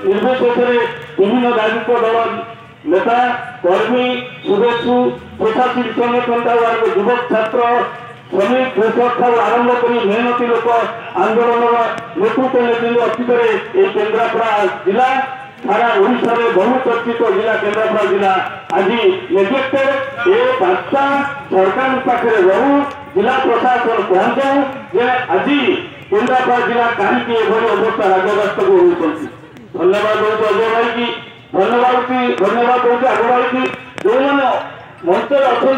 निर्विशेष विभिन्न राजनीतिक दल नेता कर्मी शुभेच्छु प्रशासनिक संगठन युवक छात्र श्रमिक कृषक ठार आरंभ कर मेहनती लोक आंदोलन नेतृत्व नेतृत्व अतीत ये केन्द्रापड़ा जिला सारा ओडिशा रे बहुचर्चित जिला केन्द्रापड़ा जिला आज नेजेक्टेड ए बार्ता सरकार पाखे रहू जिला प्रशासन पहुंचाऊ जे आज केन्द्रापड़ा जिला कहीं अवस्था राजग्रस्त को होती। धन्यवाद दूसरे अजय भाई की धन्यवाद दूसरे आग भाई की जो मैंने मंच अच्छा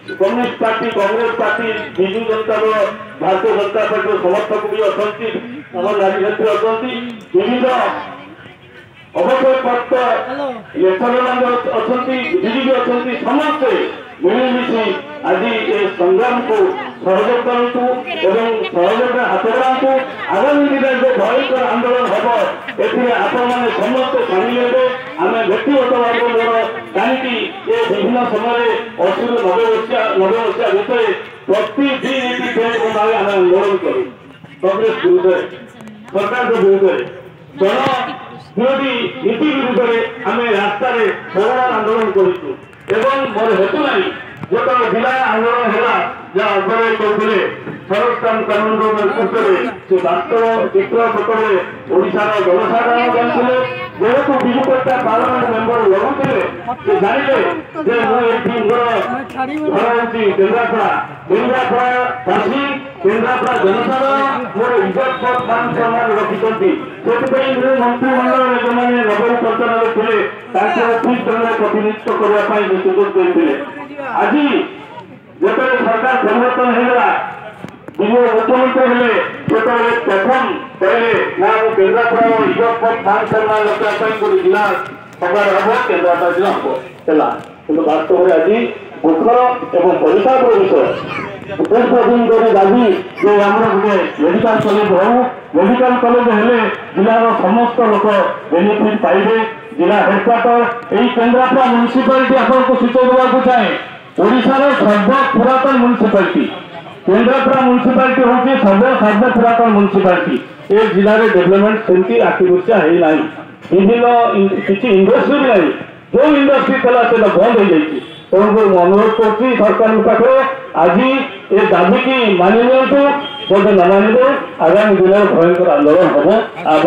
communist party Congress party Biju Janata Dal Bharatiya Janata party समर्थक भी अच्छा आम राजनीति अच्छा विविध अवसरप्राप्त लेखक अच्छा बुद्धिजीवी अच्छा समस्ते मिलमिशि आज ये संग्राम को सहयोग करूँ एवं सहयोग हाथ बढ़ातु आगामी दिन जो भयंकर आंदोलन हम ए समस्त सामिल हे आम व्यक्तिगत भाव मोर कहीं ये विभिन्न समय 80 90 मसीहा भितर प्रतिदिन आम आंदोलन करूँ कांग्रेस विरुद्ध सरकार विरुद्ध जन विरोधी नीति विरुद्ध आम रास्ता प्रबल आंदोलन करूँ एवं मोर हेतु ना जो जिला आंदोलन है जहाँ अग्रवाही करते सरकार कानून नेतृत्व से वास्तव चित्र पटरे ओडार जनसाधारण जानते जेहेतु विजु पट्टा पार्लियामेंट मेंबर लड़ुते से जानले मुझे केन्द्रापड़ा चाषी केन्द्रापड़ा जनसाधारण मोर इज्जत मान सम्मान रखिंट से मंत्रिमंडल जो मैंने नगर पंचायत थे ठीक ढंग प्रतिनिधित्व करने सुযোগ देते आज जो सरकार परिवर्तन होगा विजय मुख्यमंत्री हेले से प्रथम कहले ना केन्द्रापड़ा इज्जत मान सम्मान रखा जिला सभार हम केन्द्रापड़ा जिला हम कि वास्तव में आज दुखर एवं परिताप विषय दीर्घ दिन धरी दाबी जो आम गोटे मेडिकल कॉलेज हो मेडिकल कॉलेज हेले जिलार समस्त लोक बेनिफिट पाइबे जिला हेडक्वार्टर यही केन्द्रापड़ा म्युनिसिपालिटी आपको सूचना देवाक चाहे ओडिशार सर्वपुरातन म्युनिसिपालिटी केन्द्रापड़ा म्युनिसिपालिटी हूँ सर्वपुरातन म्युनिसिपालिटी ए जिले में डेवलपमेंट सेमती आखिदृश्या होना विभिन्न किसी इंडस्ट्री भी नहीं जो इंडस्ट्री था से बंद हो जाए तेणुक अनुरोध कर सरकार पाखे आज ये दाबी की मानि जब न मानवे आगामी दिन में भयंकर आंदोलन हम आप